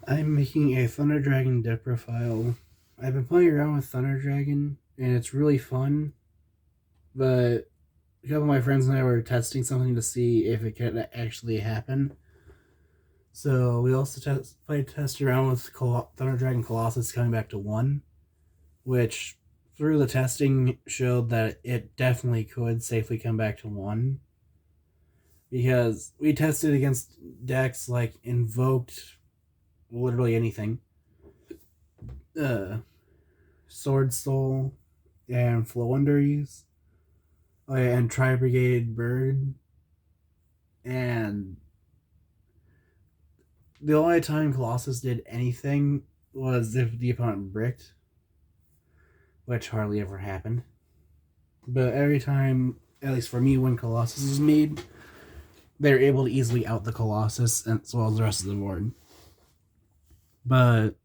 I'm making a Thunder Dragon deck profile. I've been playing around with Thunder Dragon, and it's really fun. But a couple of my friends and I were testing something to see if it could actually happen. So we also tested around with Thunder Dragon Colossus coming back to 1, which through the testing showed that it definitely could safely come back to 1. Because we tested against decks like Invoked, literally anything. Uh, Sword Soul, and Flowunderies. Oh yeah, and Tri Brigade Bird. And the only time Colossus did anything was if the opponent bricked, which hardly ever happened. But every time, at least for me, when Colossus is made, they're able to easily out the Colossus as well as the rest of the board. But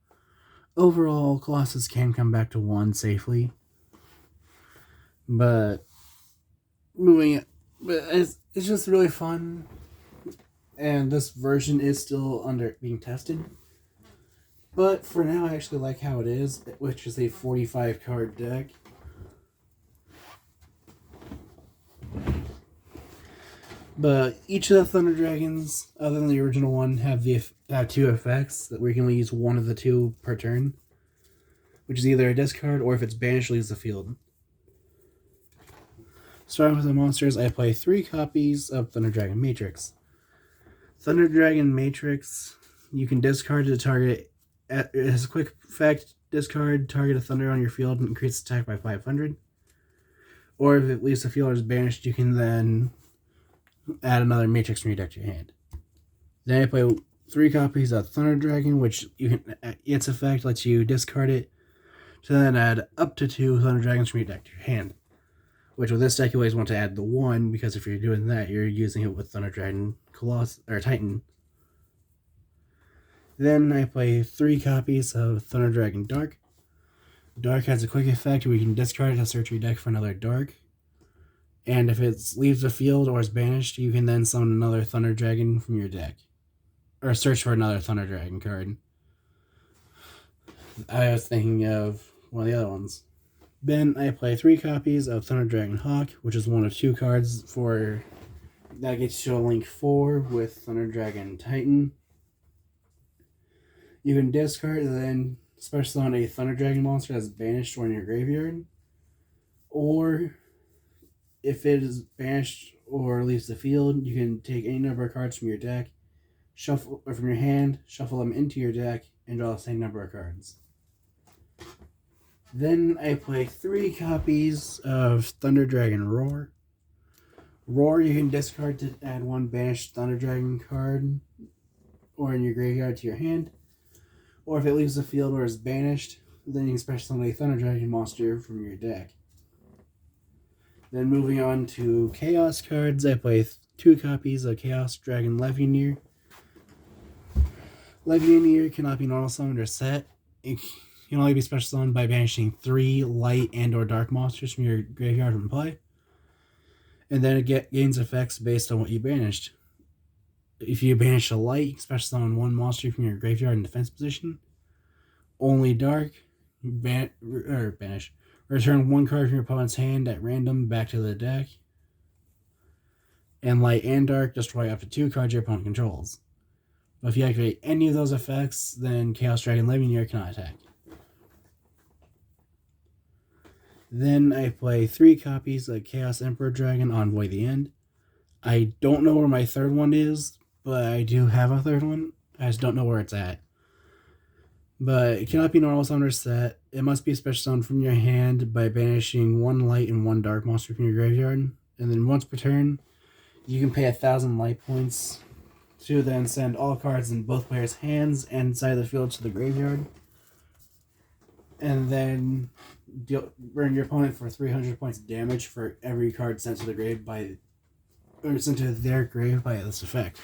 overall, Colossus can come back to 1 safely. But it's just really fun, and this version is still under being tested. But for now, I actually like how it is, which is a 45 card deck. But each of the Thunder Dragons, other than the original one, have 2 effects that we can only use one of the 2 per turn, which is either a discard or if it's banished, leaves the field. Starting with the monsters, I play 3 copies of Thunder Dragon Matrix. Thunder Dragon Matrix, you can discard to target. It has a quick effect: discard, target a Thunder on your field, and increase attack by 500. Or if it leaves the field or is banished, you can then add another Matrix from your deck to your hand. Then I play 3 copies of Thunder Dragon, which its effect lets you discard it to then add up to 2 Thunder Dragons from your deck to your hand. Which with this deck you always want to add the 1, because if you're doing that, you're using it with Thunder Dragon Colossus or Titan. Then I play 3 copies of Thunder Dragon Dark. Dark has a quick effect where you can discard it to search your deck for another Dark. And if it leaves the field or is banished, you can then summon another Thunder Dragon from your deck. Or search for another Thunder Dragon card. I was thinking of one of the other ones. Then I play 3 copies of Thunder Dragon Hawk, which is one of 2 cards for that gets you to link 4 with Thunder Dragon Titan. You can discard and then special on a Thunder Dragon monster that's banished or in your graveyard. Or if it is banished or leaves the field, you can take any number of cards from your deck, shuffle or from your hand, shuffle them into your deck, and draw the same number of cards. Then I play 3 copies of Thunder Dragon Roar. Roar you can discard to add 1 banished Thunder Dragon card or in your graveyard to your hand. Or if it leaves the field or is banished, then you can special summon a Thunder Dragon monster from your deck. Then moving on to Chaos cards, I play 2 copies of Chaos Dragon Levianeer. Levianeer cannot be normal summoned or set. It can only be special summoned by banishing 3 light and or dark monsters from your graveyard from play. And then it gains effects based on what you banished. If you banish a light, you can special summon 1 monster from your graveyard in defense position. Only dark, banish. Return 1 card from your opponent's hand at random back to the deck. And light and dark, destroy up to 2 cards your opponent controls. But if you activate any of those effects, then Chaos Dragon Levianeer cannot attack. Then I play 3 copies of Chaos Emperor Dragon Envoy the End. I don't know where my 3rd one is, but I do have a 3rd one. I just don't know where it's at. But it cannot be normal summoned or set. It must be a special summon from your hand by banishing 1 light and 1 dark monster from your graveyard. And then once per turn, you can pay 1,000 light points to then send all cards in both players' hands and inside the field to the graveyard. And then burn your opponent for 300 points of damage for every card sent to the grave sent to their grave by this effect.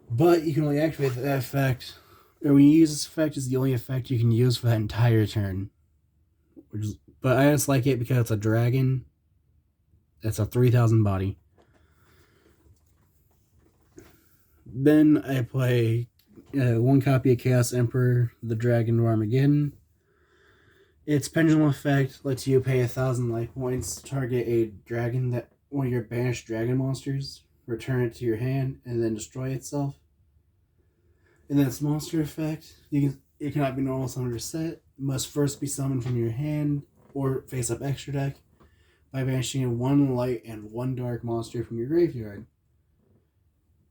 But you can only activate that effect, or when you use this effect, is the only effect you can use for that entire turn. But I just like it because it's a dragon. It's a 3,000 body. Then I play one copy of Chaos Emperor, the Dragon of Armageddon. Its pendulum effect lets you pay 1,000 life points to target a dragon that one of your banished dragon monsters, return it to your hand, and then destroy itself. And then its monster effect, it cannot be normal summoned or set. It must first be summoned from your hand or face up extra deck by banishing one light and one dark monster from your graveyard.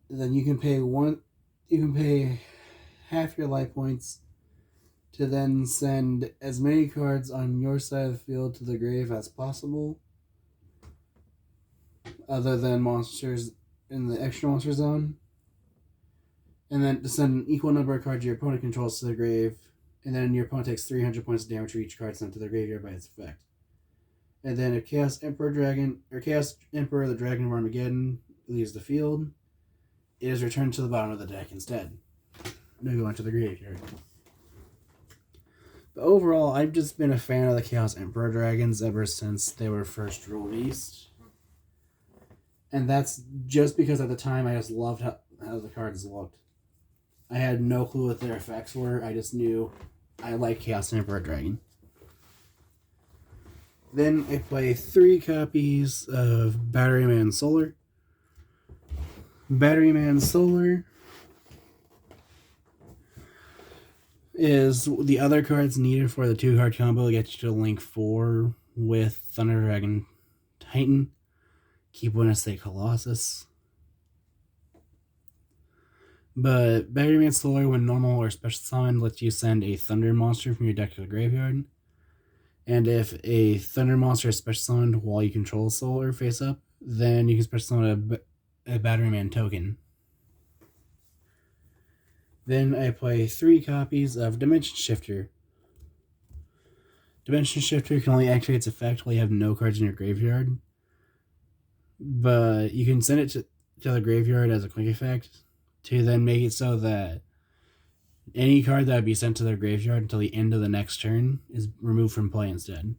And then you can pay half your life points to then send as many cards on your side of the field to the grave as possible, other than monsters in the extra monster zone, and then to send an equal number of cards your opponent controls to the grave, and then your opponent takes 300 points of damage for each card sent to the graveyard by its effect. And then if Chaos Emperor the Dragon of Armageddon leaves the field, it is returned to the bottom of the deck instead. No going to the graveyard. But overall, I've just been a fan of the Chaos Emperor dragons ever since they were first released. And that's just because at the time I just loved how the cards looked. I had no clue what their effects were. I just knew I liked Chaos Emperor Dragon. Then I play 3 copies of Batteryman Solar. Batteryman Solar is the other cards needed for the 2-card combo to get you to link 4 with Thunder Dragon Titan. Keep one to say Colossus. But Batteryman Solar, when normal or special summon, lets you send a Thunder monster from your deck to the graveyard. And if a Thunder monster is special summoned while you control Solar face up, then you can special summon a Batteryman token. Then I play 3 copies of Dimension Shifter. Dimension Shifter can only activate its effect while you have no cards in your graveyard. But you can send it to the graveyard as a quick effect to then make it so that any card that would be sent to their graveyard until the end of the next turn is removed from play instead.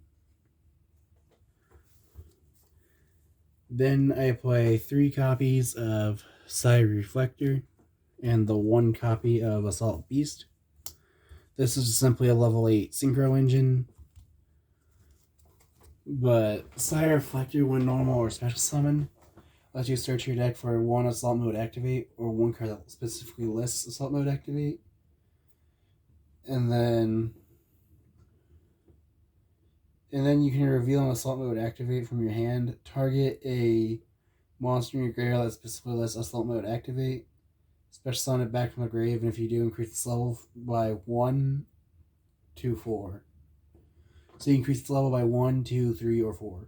Then I play 3 copies of Side Reflector and the 1 copy of Assault Beast. This is simply a level 8 Synchro Engine. But Side Reflector, when normal or special summon, lets you search your deck for 1 Assault Mode Activate or 1 card that specifically lists Assault Mode Activate. And then you can reveal an Assault Mode Activate from your hand, target a monster in your graveyard that specifically lists Assault Mode Activate, special summon it back from the grave, and if you do, increase its level by 1, 2, 4. So you increase the level by 1, 2, 3, or 4.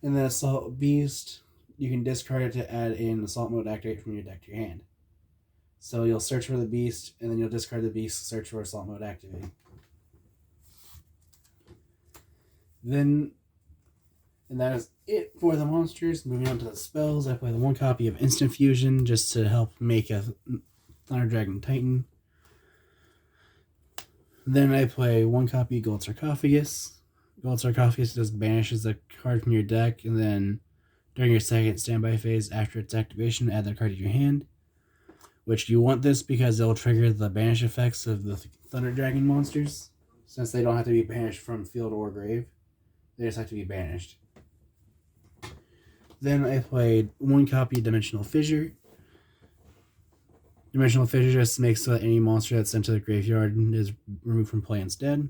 And then Assault Beast, you can discard it to add in Assault Mode Activate from your deck to your hand. So you'll search for the Beast, and then you'll discard the Beast, search for Assault Mode Activate. And that is it for the monsters. Moving on to the spells, I play the 1 copy of Instant Fusion just to help make a Thunder Dragon Titan. Then I play 1 copy of Gold Sarcophagus. Gold Sarcophagus just banishes a card from your deck, and then during your second standby phase after its activation, add that card to your hand. Which you want this because it'll trigger the banish effects of the Thunder Dragon monsters, since they don't have to be banished from field or grave. They just have to be banished. Then I played 1 copy of Dimensional Fissure. Dimensional Fissure just makes so that any monster that's sent to the graveyard is removed from play instead.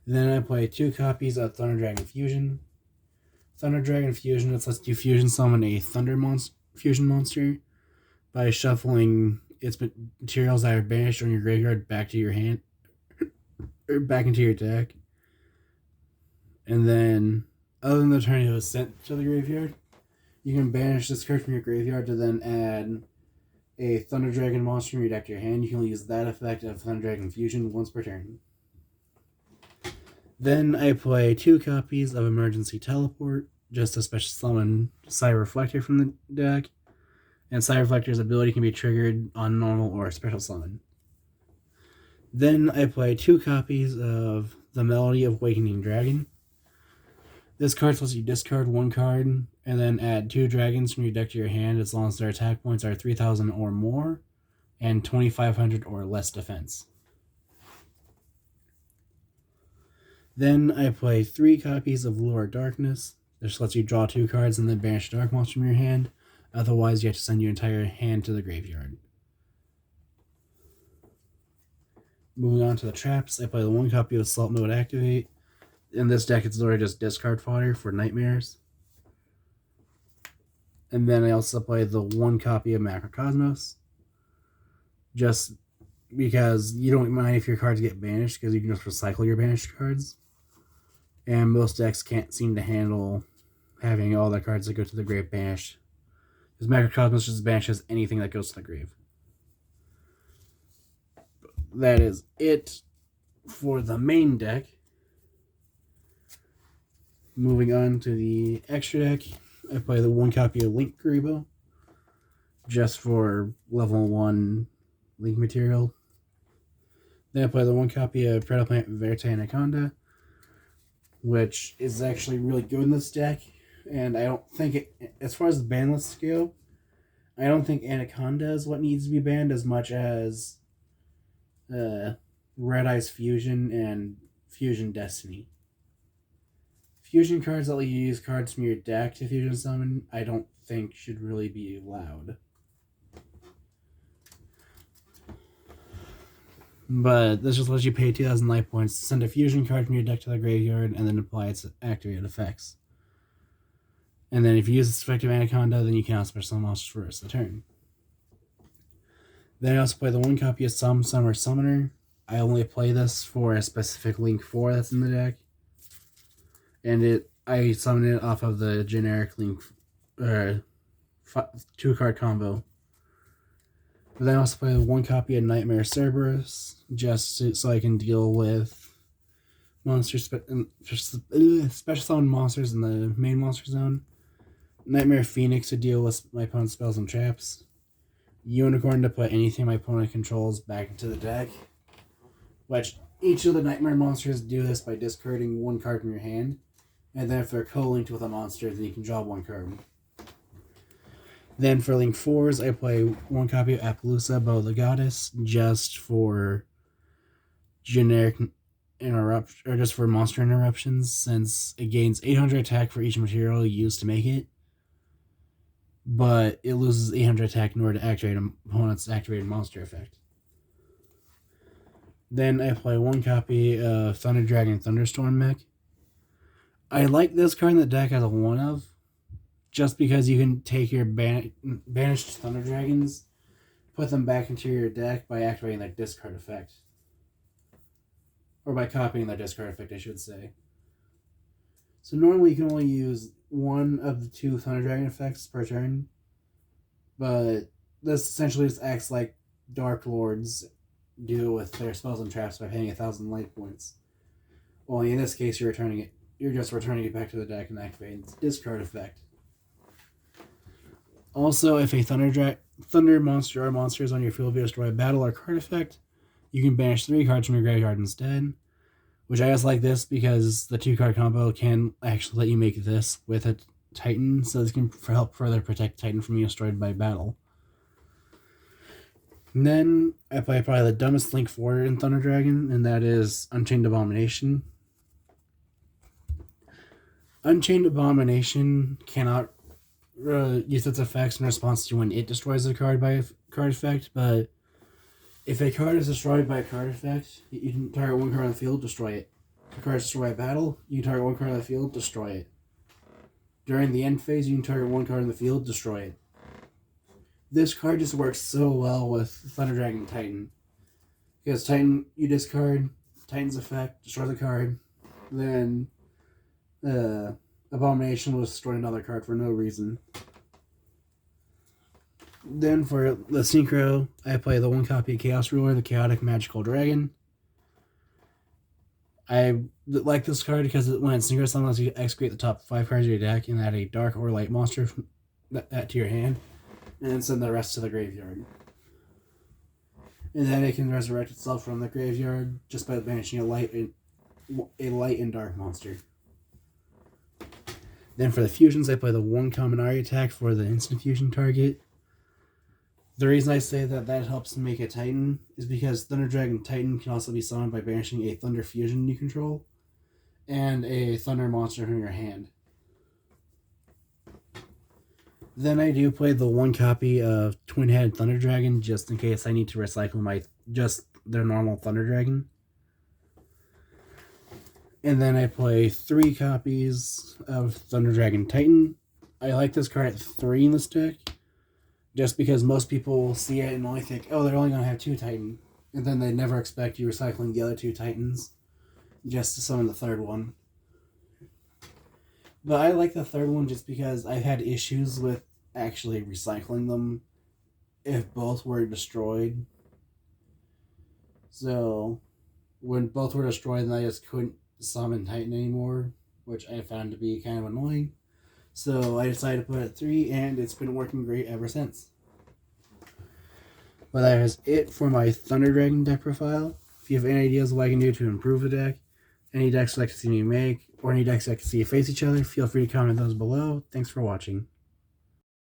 Then I play 2 copies of Thunder Dragon Fusion. Thunder Dragon Fusion lets you fusion summon a Thunder Fusion monster by shuffling its materials that are banished from your graveyard back to your hand, or back into your deck. And then, other than the turn it was sent to the graveyard, you can banish this card from your graveyard to then add a Thunder Dragon monster from your deck to your hand. You can only use that effect of Thunder Dragon Fusion once per turn. Then I play 2 copies of Emergency Teleport, just to special summon Side Reflector from the deck. And Side Reflector's ability can be triggered on normal or special summon. Then I play 2 copies of the Melody of Awakening Dragon. This card lets you discard 1 card and then add 2 dragons from your deck to your hand as long as their attack points are 3,000 or more and 2,500 or less defense. Then I play 3 copies of Lure Darkness. This lets you draw 2 cards and then banish a dark monster from your hand. Otherwise, you have to send your entire hand to the graveyard. Moving on to the traps, I play the 1 copy of Assault Mode Activate. In this deck, it's literally just discard fodder for nightmares. And then I also play the 1 copy of Macrocosmos. Just because you don't mind if your cards get banished, because you can just recycle your banished cards. And most decks can't seem to handle having all their cards that go to the grave banished. Because Macrocosmos just banishes anything that goes to the grave. That is it for the main deck. Moving on to the extra deck, I play the 1 copy of Link Karibo, just for level 1 Link material. Then I play the 1 copy of Predaplant Verte Anaconda, which is actually really good in this deck. And I don't think as far as the ban lists go, I don't think Anaconda is what needs to be banned as much as Red Eyes Fusion and Fusion Destiny. Fusion cards that let you use cards from your deck to fusion summon, I don't think should really be allowed. But this just lets you pay 2,000 life points to send a fusion card from your deck to the graveyard and then apply its activated effects. And then if you use this effective Anaconda, then you can outspell some monsters for the rest of the turn. Then I also play the 1 copy of Summer Summoner. I only play this for a specific Link 4 that's in the deck. And I summon it off of the generic Link 2-card combo. But then I also play 1 copy of Nightmare Cerberus, just so I can deal with monsters, special summon monsters in the main monster zone. Nightmare Phoenix to deal with my opponent's spells and traps. Unicorn to put anything my opponent controls back into the deck. Which each of the Nightmare monsters do this by discarding 1 card from your hand. And then if they're co-linked with a monster, then you can draw 1 card. Then for Link 4s, I play 1 copy of Appaloosa, Bow of the Goddess, just for generic interrupt, or just for monster interruptions, since it gains 800 attack for each material used to make it. But it loses 800 attack in order to activate an opponent's activated monster effect. Then I play 1 copy of Thunder Dragon Thunderstorm Mech. I like this card in the deck as a 1-of, just because you can take your banished Thunder Dragons, put them back into your deck by activating that discard effect. Or by copying that discard effect, I should say. So normally you can only use 1 of the 2 Thunder Dragon effects per turn, but this essentially just acts like Dark Lords do with their spells and traps by paying 1,000 life points. Only in this case, you're just returning it back to the deck and activating its discard effect. Also, if a Thunder monster or monsters on your field be destroyed by battle or card effect, you can banish 3 cards from your graveyard instead. Which I just like this because the 2-card combo can actually let you make this with a Titan, so this can help further protect Titan from being destroyed by battle. And then I play probably the dumbest Link 4 in Thunder Dragon, and that is Unchained Abomination. Unchained Abomination cannot use its effects in response to when it destroys a card by a card effect, but if a card is destroyed by a card effect, you can target 1 card on the field, destroy it. If a card is destroyed by battle, you can target 1 card on the field, destroy it. During the end phase, you can target 1 card on the field, destroy it. This card just works so well with Thunder Dragon Titan. Because Titan, you discard, Titan's effect, destroy the card, then Abomination will destroy another card for no reason. Then for the Synchro, I play the 1 copy of Chaos Ruler, the Chaotic Magical Dragon. I like this card because when it's Synchro, it allows you to execute the top 5 cards of your deck and add a dark or light monster that to your hand, and then send the rest to the graveyard. And then it can resurrect itself from the graveyard just by banishing a light and dark monster. Then for the fusions, I play the 1 Kaminari attack for the instant fusion target. The reason I say that that helps make a Titan is because Thunder Dragon Titan can also be summoned by banishing a Thunder Fusion you control and a Thunder monster from your hand. Then I do play the 1 copy of Twin-Headed Thunder Dragon just in case I need to recycle their normal Thunder Dragon. And then I play 3 copies of Thunder Dragon Titan. I like this card at 3 in this deck, just because most people see it and only think, oh, they're only going to have 2 Titan. And then they never expect you recycling the other 2 Titans just to summon the 3rd one. But I like the 3rd one just because I've had issues with actually recycling them if both were destroyed. So, when both were destroyed, then I just couldn't summon Titan anymore, which I found to be kind of annoying. So I decided to put it at 3, and it's been working great ever since. Well, that is it for my Thunder Dragon deck profile. If you have any ideas of what I can do to improve the deck, any decks you'd like to see me make, or any decks I can see face each other, feel free to comment those below. Thanks for watching.